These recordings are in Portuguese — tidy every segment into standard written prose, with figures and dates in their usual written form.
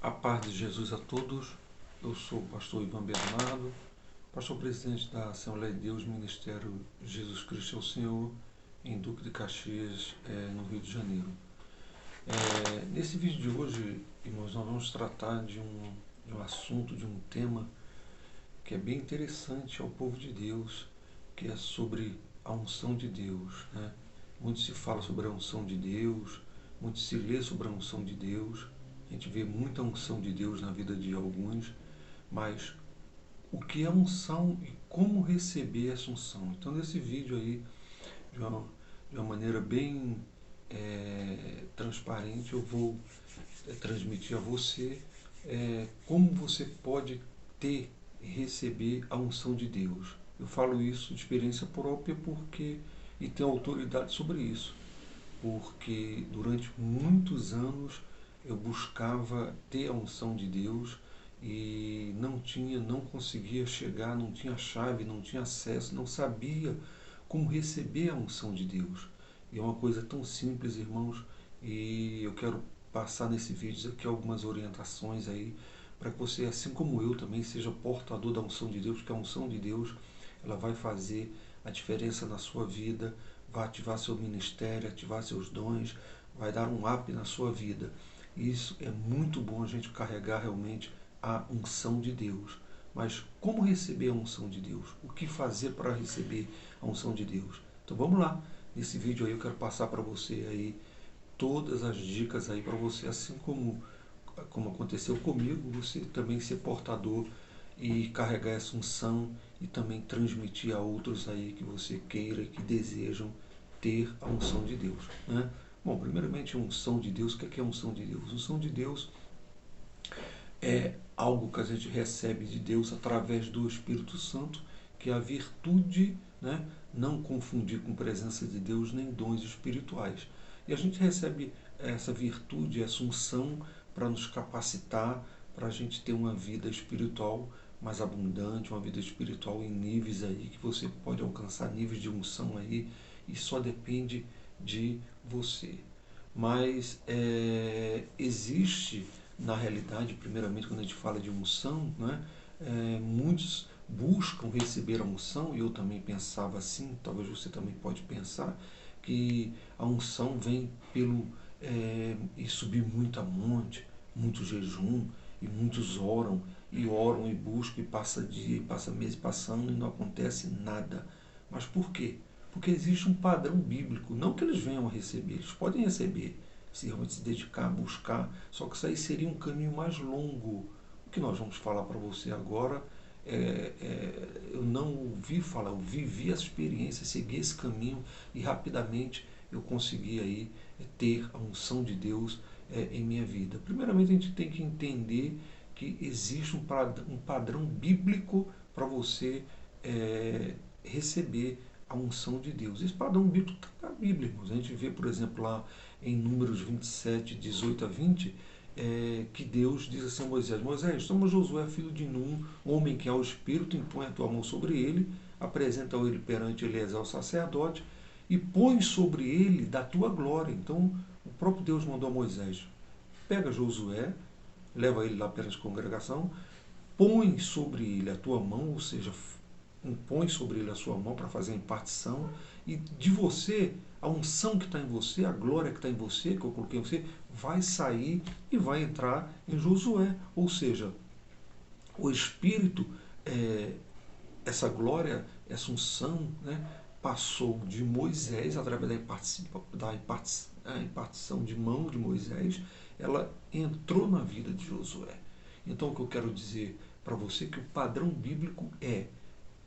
A paz de Jesus a todos. Eu sou o pastor Ivan Bernardo, pastor presidente da Assembleia de Deus, Ministério Jesus Cristo é o Senhor, em Duque de Caxias, no Rio de Janeiro. Nesse vídeo de hoje, irmãos, nós vamos tratar de um assunto, de um tema que é bem interessante ao povo de Deus, que é sobre a unção de Deus, né? Muito se fala sobre a unção de Deus, muito se lê sobre a unção de Deus, a gente vê muita unção de Deus na vida de alguns, mas o que é unção e como receber essa unção? Então, nesse vídeo aí, de uma maneira bem transparente, eu vou transmitir a você como você pode ter e receber a unção de Deus. Eu falo isso de experiência própria e tenho autoridade sobre isso, porque durante muitos anos eu buscava ter a unção de Deus e não conseguia chegar, não tinha chave, não tinha acesso, não sabia como receber a unção de Deus. E é uma coisa tão simples, irmãos, e eu quero passar nesse vídeo aqui algumas orientações aí para que você, assim como eu também, seja portador da unção de Deus, porque a unção de Deus ela vai fazer a diferença na sua vida, vai ativar seu ministério, ativar seus dons, vai dar um up na sua vida. Isso é muito bom a gente carregar realmente a unção de Deus. Mas como receber a unção de Deus? O que fazer para receber a unção de Deus? Então vamos lá. Nesse vídeo aí eu quero passar para você aí todas as dicas aí para você, assim como aconteceu comigo, você também ser portador e carregar essa unção e também transmitir a outros aí que você queira e que desejam ter a unção de Deus, né? Bom, primeiramente, a unção de Deus. O que é a unção de Deus? A unção de Deus é algo que a gente recebe de Deus através do Espírito Santo, que é a virtude, né? Não confundir com presença de Deus nem dons espirituais. E a gente recebe essa virtude, essa unção, para nos capacitar, para a gente ter uma vida espiritual mais abundante, uma vida espiritual em níveis aí, que você pode alcançar níveis de unção aí, e só depende de você. Mas existe, na realidade, primeiramente, quando a gente fala de unção, né, muitos buscam receber a unção, e eu também pensava assim, talvez você também pode pensar, que a unção vem pelo e subir muito a monte, muito jejum, e muitos oram e buscam, e passa dia, e passa mês passando e não acontece nada. Mas por quê? Porque existe um padrão bíblico, não que eles venham a receber, eles podem receber, se realmente se dedicar, buscar, só que isso aí seria um caminho mais longo. O que nós vamos falar para você agora, eu não ouvi falar, eu vivi essa experiência, segui esse caminho e rapidamente eu consegui aí ter a unção de Deus em minha vida. Primeiramente, a gente tem que entender que existe um padrão bíblico para você receber a unção de Deus. Esse padrão bíblico está na Bíblia, irmãos. A gente vê, por exemplo, lá em Números 27, 18 a 20, que Deus diz assim a Moisés: Moisés, toma Josué, filho de Num, homem que há o Espírito, impõe a tua mão sobre ele, apresenta-o ele perante Eleazar, o sacerdote, e põe sobre ele da tua glória. Então, o próprio Deus mandou a Moisés: pega Josué, leva ele lá perante a congregação, põe sobre ele a tua mão, ou seja, impõe sobre ele a sua mão para fazer a impartição, e de você, a unção que está em você, a glória que está em você, que eu coloquei em você, vai sair e vai entrar em Josué. Ou seja, o Espírito, essa glória, essa unção, né, passou de Moisés, através da impartição de mão de Moisés, ela entrou na vida de Josué. Então, o que eu quero dizer para você é que o padrão bíblico é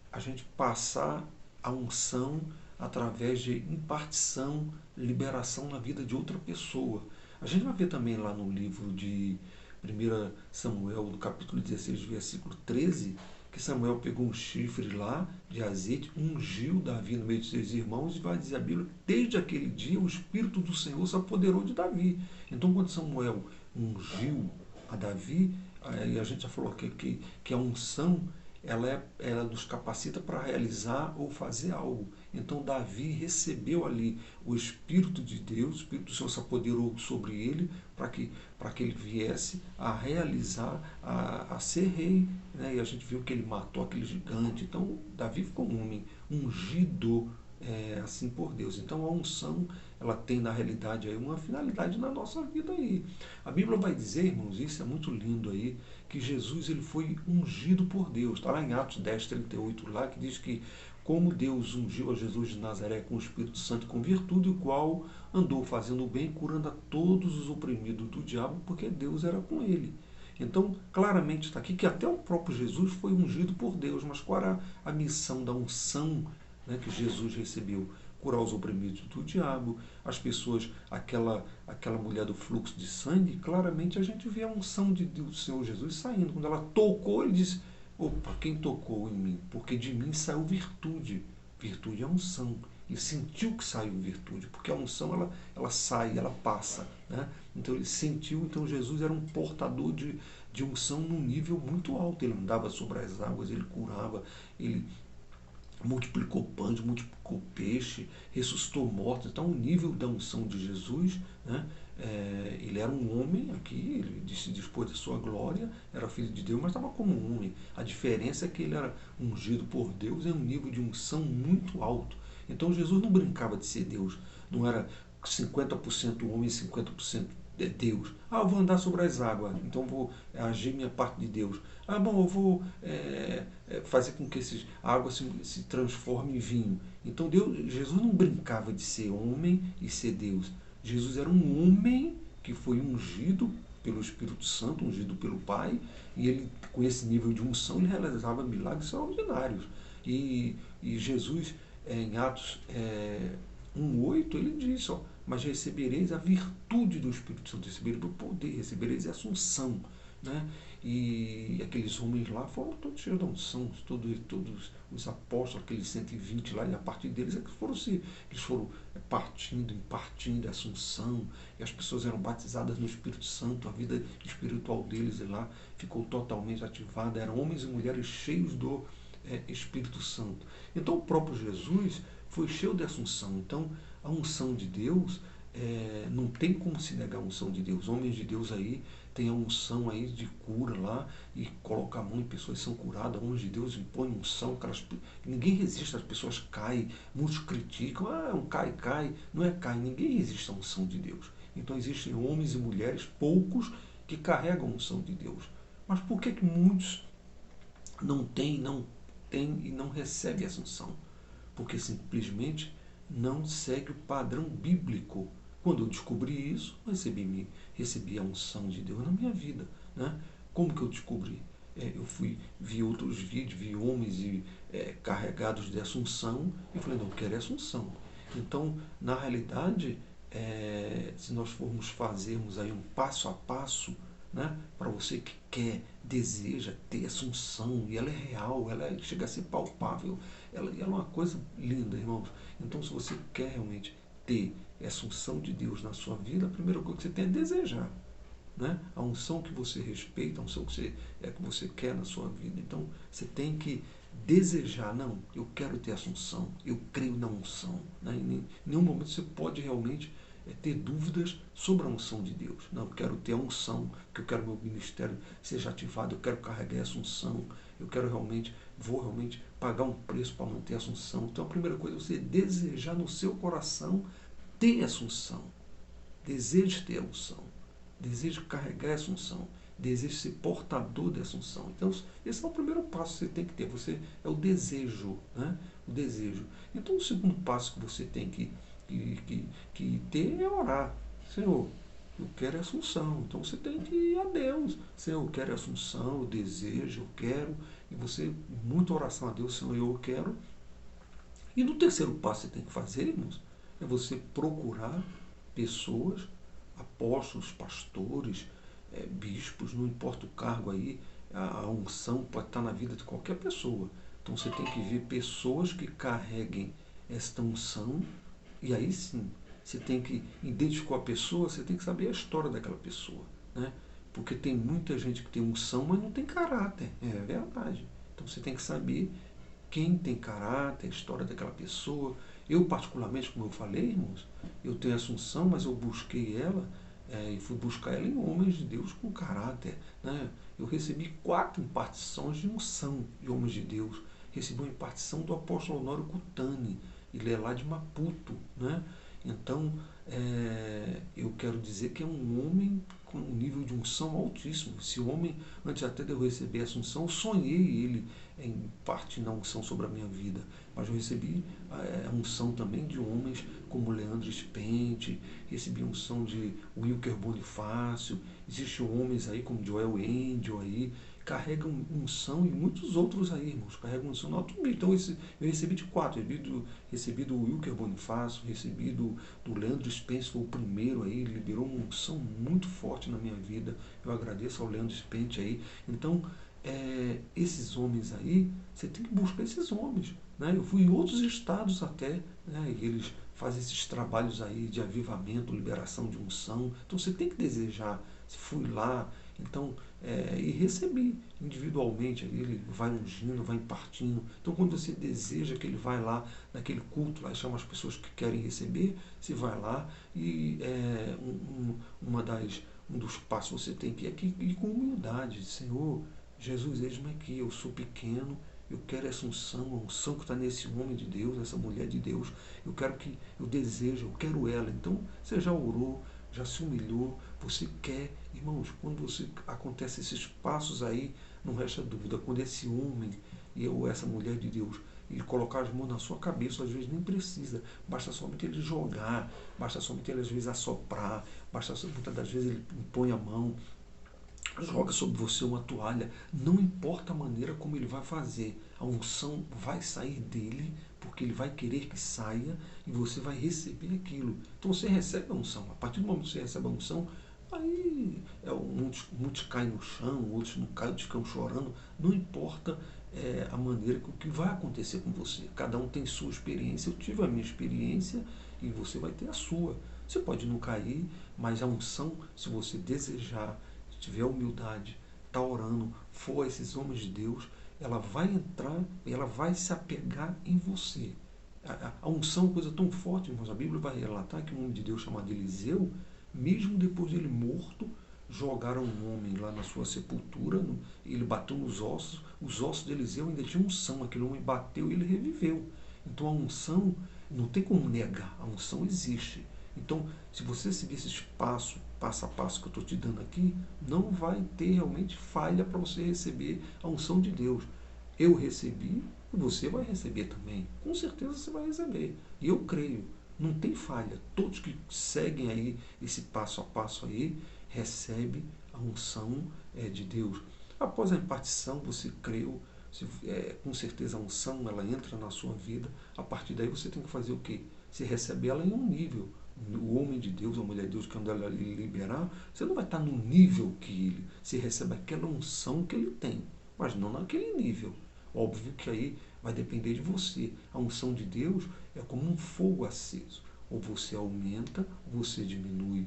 a gente passar a unção através de impartição, liberação na vida de outra pessoa. A gente vai ver também lá no livro de 1 Samuel, do capítulo 16, versículo 13, que Samuel pegou um chifre lá de azeite, ungiu Davi no meio de seus irmãos, e vai dizer a Bíblia: desde aquele dia o Espírito do Senhor se apoderou de Davi. Então, quando Samuel ungiu a Davi, aí a gente já falou que a unção ela nos capacita para realizar ou fazer algo. Então Davi recebeu ali o Espírito de Deus, o Espírito do Senhor se apoderou sobre ele para que ele viesse a realizar, a ser rei. Né? E a gente viu que ele matou aquele gigante. Então Davi ficou um homem ungido assim por Deus. Então a unção, ela tem na realidade aí uma finalidade na nossa vida aí. A Bíblia vai dizer, irmãos, isso é muito lindo aí, que Jesus ele foi ungido por Deus. Está lá em Atos 10:38 lá, que diz que como Deus ungiu a Jesus de Nazaré com o Espírito Santo e com virtude, o qual andou fazendo o bem, curando a todos os oprimidos do diabo, porque Deus era com ele. Então, claramente está aqui que até o próprio Jesus foi ungido por Deus, mas qual era a missão da unção, né, que Jesus recebeu? Curar os oprimidos do diabo, as pessoas, aquela mulher do fluxo de sangue, claramente a gente vê a unção do Senhor Jesus saindo. Quando ela tocou, ele disse: opa, quem tocou em mim? Porque de mim saiu virtude. Virtude é unção. Ele sentiu que saiu virtude, porque a unção ela sai, ela passa. Né? Então ele sentiu, então Jesus era um portador de unção num nível muito alto. Ele andava sobre as águas, ele curava, ele multiplicou pães, multiplicou peixe, ressuscitou mortos. Então o nível da unção de Jesus, né, ele era um homem aqui, ele se dispôs da sua glória, era filho de Deus, mas estava como um homem. A diferença é que ele era ungido por Deus em um nível de unção muito alto. Então Jesus não brincava de ser Deus, não era 50% homem e 50% Deus. Ah, eu vou andar sobre as águas, então vou agir minha parte de Deus. Ah, bom, eu vou fazer com que a água se transforme em vinho. Então Jesus não brincava de ser homem e ser Deus. Jesus era um homem que foi ungido pelo Espírito Santo, ungido pelo Pai, e ele, com esse nível de unção, ele realizava milagres extraordinários. E Jesus, em Atos 1:8, ele diz, ó, mas recebereis a virtude do Espírito Santo, recebereis o poder, recebereis a assunção. Né? E aqueles homens lá foram todos cheios de unção, todos os apóstolos, aqueles 120 lá, e a partir deles é que eles foram impartindo a assunção, e as pessoas eram batizadas no Espírito Santo, a vida espiritual deles lá ficou totalmente ativada, eram homens e mulheres cheios do Espírito Santo. Então o próprio Jesus foi cheio de assunção. Então a unção de Deus, não tem como se negar a unção de Deus. Homens de Deus aí tem a unção aí de cura lá, e coloca a mão e pessoas são curadas. Homens de Deus impõem unção, ninguém resiste, as pessoas caem, muitos criticam, um cai, não é cai, ninguém resiste à unção de Deus. Então existem homens e mulheres, poucos, que carregam a unção de Deus. Mas por que muitos não têm e não recebem essa unção? Porque simplesmente não segue o padrão bíblico. Quando eu descobri isso, eu recebi a unção de Deus na minha vida. Né? Como que eu descobri? Eu vi outros vídeos, vi homens carregados de assunção, e falei, não, eu quero essa unção. Então, na realidade, se nós formos fazermos aí um passo a passo, né, para você que quer, deseja ter essa unção, e ela é real, ela chega a ser palpável, ela é uma coisa linda, irmãos. Então, se você quer realmente ter essa unção de Deus na sua vida, a primeira coisa que você tem é desejar. Né? A unção que você respeita, a unção que você quer na sua vida. Então, você tem que desejar, não, eu quero ter essa unção, eu creio na unção. Né? Em nenhum momento você pode realmente ter dúvidas sobre a unção de Deus. Não, eu quero ter a unção, que eu quero meu ministério seja ativado, eu quero carregar essa unção, vou realmente pagar um preço para manter essa unção. Então a primeira coisa é você desejar no seu coração ter essa unção. Deseje ter a unção. Deseje carregar essa unção. Deseje ser portador dessa unção. Então esse é o primeiro passo que você tem que ter. É o desejo. Né? O desejo. Então o segundo passo que você tem que ter é orar. Senhor, eu quero essa unção. Então você tem que ir a Deus. Senhor, eu quero essa unção, eu desejo, eu quero. E você, muita oração a Deus, Senhor, eu quero. E no terceiro passo que você tem que fazer, irmãos, é você procurar pessoas, apóstolos, pastores, bispos, não importa o cargo aí, a unção pode estar na vida de qualquer pessoa. Então você tem que ver pessoas que carreguem esta unção. E aí sim, você tem que identificar a pessoa, você tem que saber a história daquela pessoa. Né? Porque tem muita gente que tem unção, mas não tem caráter. É verdade. Então você tem que saber quem tem caráter, a história daquela pessoa. Eu, particularmente, como eu falei, irmãos, eu tenho essa unção, mas eu busquei ela e fui buscar ela em homens de Deus com caráter. Né? Eu recebi 4 impartições de unção de homens de Deus. Recebi uma impartição do apóstolo Honório Cutani, ele é lá de Maputo. Né? Então, eu quero dizer que é um homem com um nível de unção altíssimo. Esse homem, antes até de eu receber essa unção, eu sonhei ele em parte na unção sobre a minha vida, mas eu recebi a unção também de homens como Leandro Spente, recebi a unção de Wilker Bonifácio, existem homens aí como Joel Angel aí, carregam unção e muitos outros aí, irmãos, carregam unção no alto nível. Então eu recebi de 4, recebi do Wilker Bonifácio, recebi do Leandro Spence, foi o primeiro aí, ele liberou uma unção muito forte na minha vida. Eu agradeço ao Leandro Spence aí. Então, esses homens aí, você tem que buscar esses homens. Né? Eu fui em outros estados até, né? E eles fazem esses trabalhos aí de avivamento, liberação de unção. Então você tem que desejar. Fui lá, então, e recebi individualmente. Aí ele vai ungindo, vai impartindo. Então quando você deseja que ele vai lá naquele culto, lá chama as pessoas que querem receber, você vai lá e um dos passos você tem que ir com humildade. Senhor, Jesus, eis-me aqui, eu sou pequeno, eu quero essa unção, a unção que está nesse homem de Deus, essa mulher de Deus, eu desejo, eu quero ela. Então, você já orou, já se humilhou, você quer, irmãos, quando acontece esses passos aí, não resta dúvida, quando esse homem ou essa mulher de Deus, ele colocar as mãos na sua cabeça, às vezes nem precisa, basta somente ele jogar, basta somente ele às vezes assoprar, muitas das vezes ele põe a mão, joga sobre você uma toalha, não importa a maneira como ele vai fazer, a unção vai sair dele, porque ele vai querer que saia e você vai receber aquilo. Então você recebe a unção, a partir do momento que você recebe a unção, aí muitos caem no chão, outros não caem, outros ficam chorando, não importa a maneira que vai acontecer com você, cada um tem sua experiência, eu tive a minha experiência e você vai ter a sua. Você pode não cair, mas a unção, se você desejar, se tiver humildade, está orando, for a esses homens de Deus, ela vai entrar e ela vai se apegar em você. A unção é uma coisa tão forte, irmãos. A Bíblia vai relatar que um homem de Deus chamado Eliseu, mesmo depois de ele morto, jogaram um homem lá na sua sepultura, ele bateu nos ossos, os ossos de Eliseu ainda tinham unção, aquele homem bateu e ele reviveu. Então a unção, não tem como negar, a unção existe. Então, se você seguir esses passo a passo que eu estou te dando aqui, não vai ter realmente falha para você receber a unção de Deus. Eu recebi e você vai receber também. Com certeza você vai receber. E eu creio, não tem falha. Todos que seguem aí esse passo a passo aí, recebem a unção de Deus. Após a impartição, você creu, com certeza a unção ela entra na sua vida. A partir daí você tem que fazer o quê? Você recebe ela em um nível. O homem de Deus, a mulher de Deus, quando ela lhe liberar, você não vai estar no nível que ele, você recebe aquela unção que ele tem, mas não naquele nível. Óbvio que aí vai depender de você. A unção de Deus é como um fogo aceso. Ou você aumenta, ou você diminui.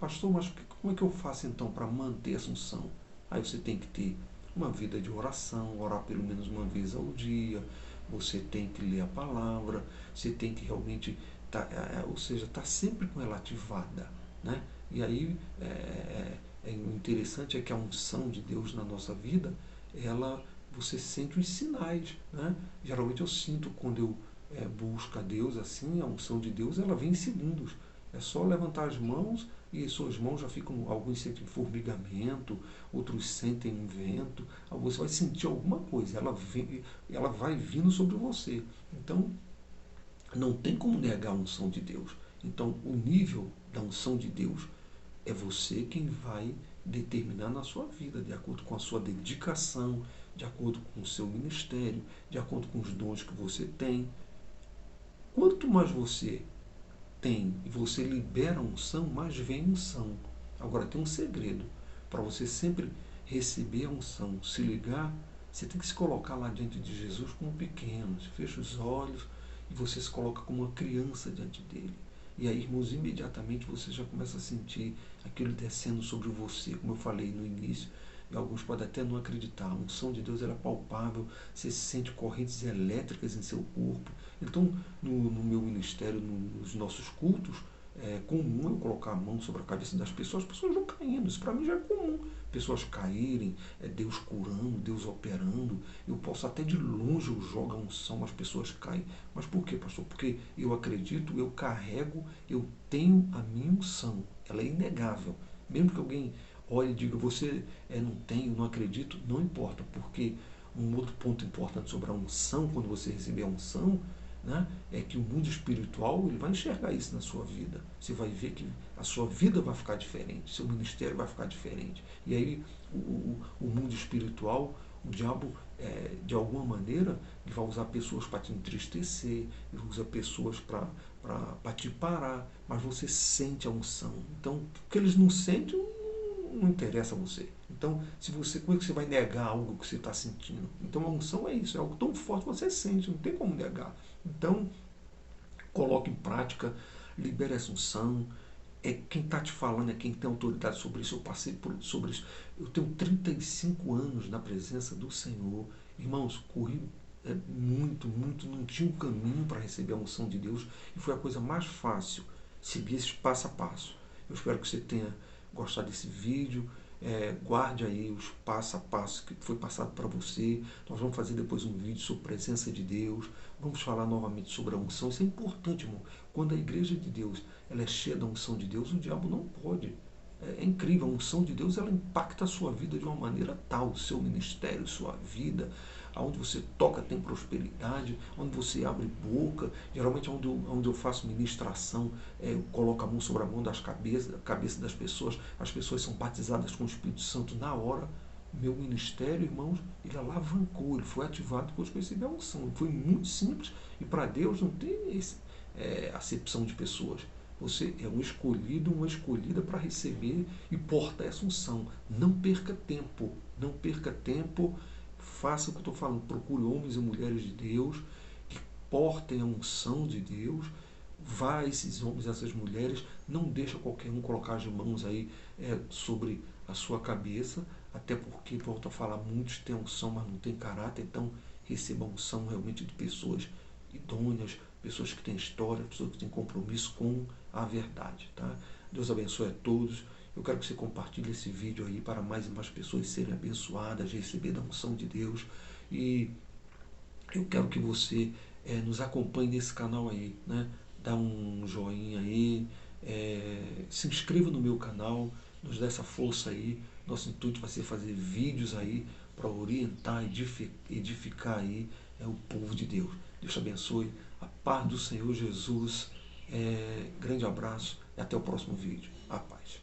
Pastor, mas como é que eu faço então para manter essa unção? Aí você tem que ter uma vida de oração, orar pelo menos uma vez ao dia, você tem que ler a palavra, você tem que realmente ou seja, está sempre com ela ativada. Né? E aí, o interessante é que a unção de Deus na nossa vida, você sente os sinais. Né? Geralmente eu sinto quando eu busco a Deus assim, a unção de Deus, ela vem em segundos. É só levantar as mãos e suas mãos já ficam, alguns sentem formigamento, outros sentem um vento, você vai sentir alguma coisa, ela vai vindo sobre você. Então, não tem como negar a unção de Deus. Então, o nível da unção de Deus é você quem vai determinar na sua vida, de acordo com a sua dedicação, de acordo com o seu ministério, de acordo com os dons que você tem. Quanto mais você tem e você libera a unção, mais vem unção. Agora, tem um segredo. Para você sempre receber a unção, se ligar, você tem que se colocar lá diante de Jesus como pequeno. Você fecha os olhos e você se coloca como uma criança diante dele. E aí, irmãos, imediatamente você já começa a sentir aquilo descendo sobre você. Como eu falei no início, e alguns podem até não acreditar. A unção de Deus ela é palpável, você sente correntes elétricas em seu corpo. Então, no meu ministério, nos nossos cultos, é comum eu colocar a mão sobre a cabeça das pessoas, as pessoas vão caindo. Isso para mim já é comum. Pessoas caírem, Deus curando, Deus operando. Eu posso até de longe eu jogo a unção, as pessoas caem. Mas por quê, pastor? Porque eu acredito, eu carrego, eu tenho a minha unção. Ela é inegável. Mesmo que alguém olhe e diga, você não tem, não acredito, não importa. Porque um outro ponto importante sobre a unção, quando você receber a unção, né, é que o mundo espiritual ele vai enxergar isso na sua vida. Você vai ver que a sua vida vai ficar diferente, seu ministério vai ficar diferente. E aí o mundo espiritual, o diabo, de alguma maneira, ele vai usar pessoas para te entristecer, ele usa pessoas para te parar, mas você sente a unção. Então, o que eles não sentem, não interessa a você. Então, como é que você vai negar algo que você está sentindo? Então, a unção é isso, é algo tão forte que você sente, não tem como negar. Então, coloque em prática, libere essa unção. Quem está te falando é quem tem autoridade sobre isso. Eu passei sobre isso. Eu tenho 35 anos na presença do Senhor. Irmãos, corri muito, muito, não tinha um caminho para receber a unção de Deus e foi a coisa mais fácil, seguir esse passo a passo. Eu espero que você tenha gostado desse vídeo. Guarde aí os passo a passo que foi passado para você. Nós vamos fazer depois um vídeo sobre a presença de Deus. Vamos falar novamente sobre a unção. Isso é importante, irmão. Quando a igreja de Deus ela é cheia da unção de Deus, o diabo não pode. É incrível, a unção de Deus ela impacta a sua vida de uma maneira tal, o seu ministério, sua vida. Onde você toca tem prosperidade, onde você abre boca, geralmente onde eu faço ministração, eu coloco a mão sobre a mão das cabeça das pessoas, as pessoas são batizadas com o Espírito Santo na hora. Meu ministério, irmãos, ele alavancou, ele foi ativado depois que eu recebi a unção. Foi muito simples e para Deus não tem acepção de pessoas. Você é um escolhido, uma escolhida para receber e portar essa unção. Não perca tempo, não perca tempo. Faça o que eu estou falando, procure homens e mulheres de Deus que portem a unção de Deus. Vá a esses homens e essas mulheres, não deixa qualquer um colocar as mãos aí sobre a sua cabeça, até porque, volto a falar, muitos têm unção, mas não têm caráter, então receba a unção realmente de pessoas idôneas, pessoas que têm história, pessoas que têm compromisso com a verdade. Tá? Deus abençoe a todos. Eu quero que você compartilhe esse vídeo aí para mais e mais pessoas serem abençoadas, receber da unção de Deus. E eu quero que você nos acompanhe nesse canal aí, né? Dá um joinha aí, se inscreva no meu canal, nos dê essa força aí. Nosso intuito vai ser fazer vídeos aí para orientar, edificar aí o povo de Deus. Deus te abençoe. A paz do Senhor Jesus. Grande abraço e até o próximo vídeo. A paz.